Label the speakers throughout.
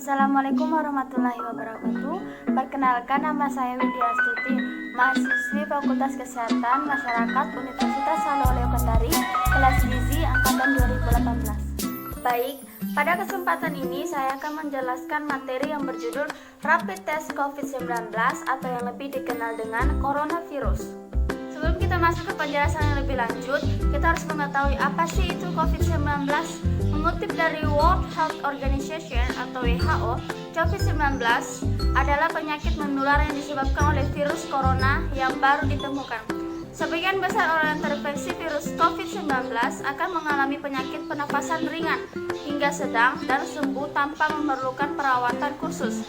Speaker 1: Assalamualaikum warahmatullahi wabarakatuh. Perkenalkan, nama saya Widya Astuti, mahasiswi Fakultas Kesehatan Masyarakat Universitas Saloleo Kendari, kelas gizi angkatan 2018. Baik, pada kesempatan ini saya akan menjelaskan materi yang berjudul Rapid Test COVID-19 atau yang lebih dikenal dengan coronavirus. Sebelum kita masuk ke penjelasan yang lebih lanjut, kita harus mengetahui apa sih itu COVID-19. Mengutip dari World Health Organization atau WHO, COVID-19 adalah penyakit menular yang disebabkan oleh virus corona yang baru ditemukan. Sebagian besar orang yang terinfeksi virus COVID-19 akan mengalami penyakit pernapasan ringan hingga sedang dan sembuh tanpa memerlukan perawatan khusus.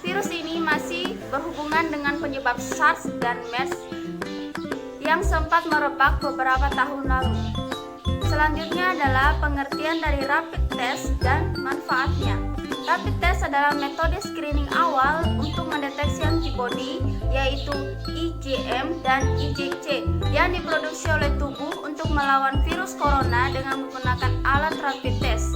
Speaker 1: Virus ini masih berhubungan dengan penyebab SARS dan MERS yang sempat merebak beberapa tahun lalu. Selanjutnya adalah pengertian dari rapid test dan manfaatnya. Rapid test adalah metode screening awal untuk mendeteksi antibodi, yaitu IgM dan IgG, yang diproduksi oleh tubuh untuk melawan virus corona dengan menggunakan alat rapid test.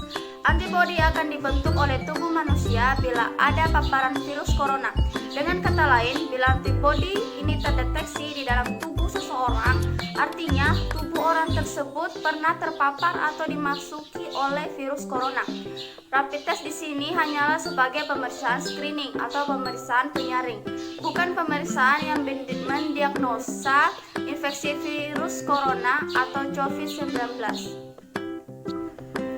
Speaker 1: Antibodi akan dibentuk oleh tubuh manusia bila ada paparan virus corona. Dengan kata lain, bila antibodi ini terdeteksi di dalam tubuh seseorang, artinya tubuh orang tersebut pernah terpapar atau dimasuki oleh virus corona. Rapid test di sini hanyalah sebagai pemeriksaan screening atau pemeriksaan penyaring, bukan pemeriksaan yang mendiagnosa infeksi virus corona atau COVID-19.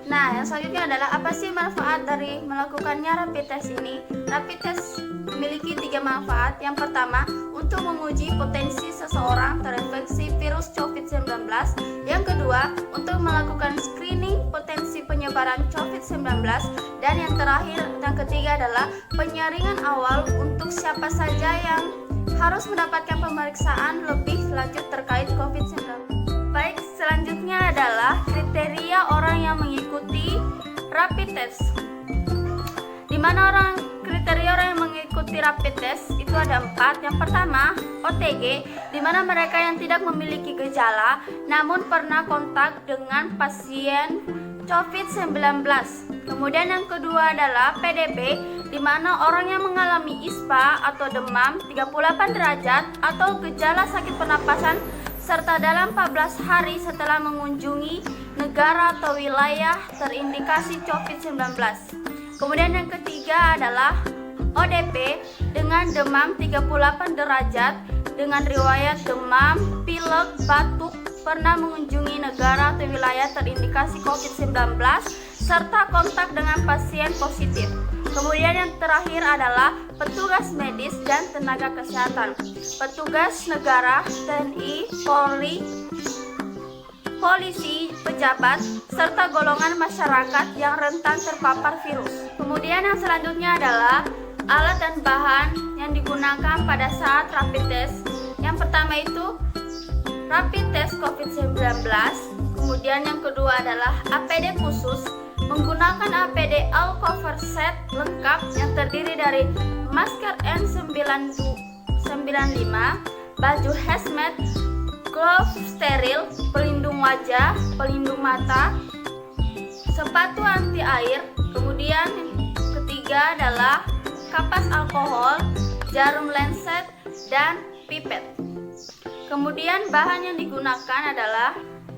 Speaker 1: Nah, yang selanjutnya adalah apa sih manfaat dari melakukannya rapid test ini? Rapid test memiliki 3 manfaat. Yang pertama, untuk menguji potensi seseorang terinfeksi virus COVID-19. Yang kedua, untuk melakukan screening potensi penyebaran COVID-19. Dan yang terakhir, yang ketiga adalah penyaringan awal untuk siapa saja yang harus mendapatkan pemeriksaan lebih lanjut terkait COVID-19. Baik, selanjutnya adalah kriteria orang yang mengikuti rapid test. Di mana kriteria orang yang mengikuti rapid test itu ada 4. Yang pertama, OTG, di mana mereka yang tidak memiliki gejala namun pernah kontak dengan pasien COVID-19. Kemudian yang kedua adalah PDP, di mana orang yang mengalami ISPA atau demam 38 derajat atau gejala sakit pernapasan serta dalam 14 hari setelah mengunjungi negara atau wilayah terindikasi COVID-19. Kemudian yang ketiga adalah ODP dengan demam 38 derajat dengan riwayat demam, pilek, batuk, pernah mengunjungi negara atau wilayah terindikasi COVID-19 serta kontak dengan pasien positif. Kemudian yang terakhir adalah petugas medis dan tenaga kesehatan, petugas negara, TNI, Polri, polisi, pejabat, serta golongan masyarakat yang rentan terpapar virus. Kemudian yang selanjutnya adalah alat dan bahan yang digunakan pada saat rapid test. Yang pertama itu rapid test COVID-19. Kemudian yang kedua adalah APD khusus, menggunakan APD all cover set lengkap yang terdiri dari masker N95, baju hazmat, glove steril, pelindung wajah, pelindung mata, sepatu anti air. Kemudian ketiga adalah kapas alkohol, jarum lancet, dan pipet. Kemudian bahan yang digunakan adalah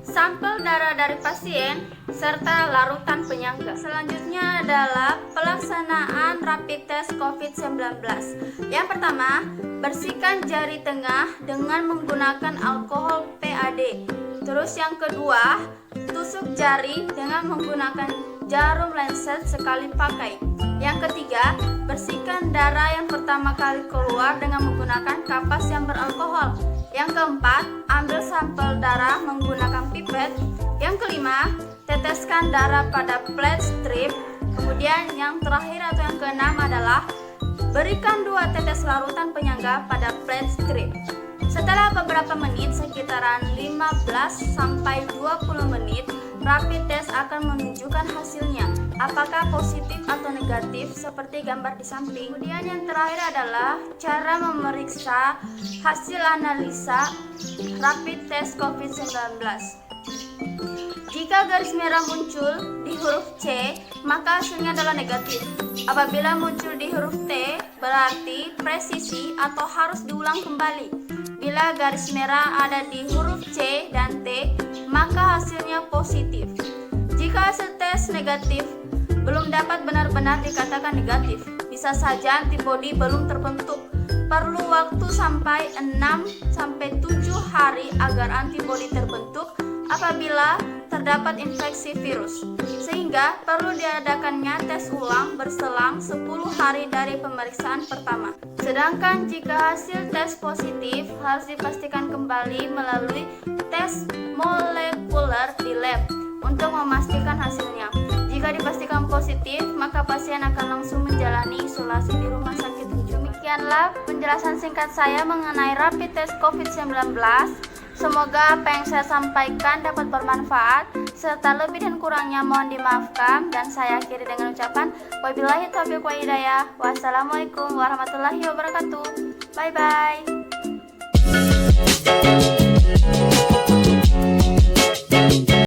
Speaker 1: sampel darah dari pasien serta larutan penyangga. Selanjutnya adalah pelaksanaan rapid test COVID-19. Yang pertama, bersihkan jari tengah dengan menggunakan alkohol PAD. Terus yang kedua, tusuk jari dengan menggunakan jarum lancet sekali pakai. Yang ketiga, bersihkan darah yang pertama kali keluar dengan menggunakan kapas yang beralkohol. Yang keempat, ambil sampel darah menggunakan pipet. Yang kelima, teteskan darah pada plate strip. Kemudian yang terakhir atau yang keenam adalah berikan 2 tetes larutan penyangga pada plate strip. Setelah beberapa menit, sekitaran 15 sampai 20 menit, rapid test akan menunjukkan hasilnya, apakah positif atau negatif seperti gambar di samping. Kemudian yang terakhir adalah cara memeriksa hasil analisa rapid test COVID-19. Jika garis merah muncul di huruf C, maka hasilnya adalah negatif. Apabila muncul di huruf T, berarti presisi atau harus diulang kembali. Bila garis merah ada di huruf C dan T, maka hasilnya positif. Jika hasil tes negatif, belum dapat benar-benar dikatakan negatif. Bisa saja antibodi belum terbentuk. Perlu waktu sampai 6-7 hari agar antibodi terbentuk apabila terdapat infeksi virus, sehingga perlu diadakannya tes ulang berselang 10 hari dari pemeriksaan pertama. Sedangkan jika hasil tes positif, harus dipastikan kembali melalui tes molekuler di lab untuk memastikan hasilnya. Jika dipastikan positif, maka pasien akan langsung menjalani isolasi di rumah sakit ujung. Demikianlah penjelasan singkat saya mengenai rapid test COVID-19. Semoga apa yang saya sampaikan dapat bermanfaat, serta lebih dan kurangnya mohon dimaafkan, dan saya akhiri dengan ucapan wabillahi taufiq wa hidayah. Wassalamualaikum warahmatullahi wabarakatuh. Bye bye.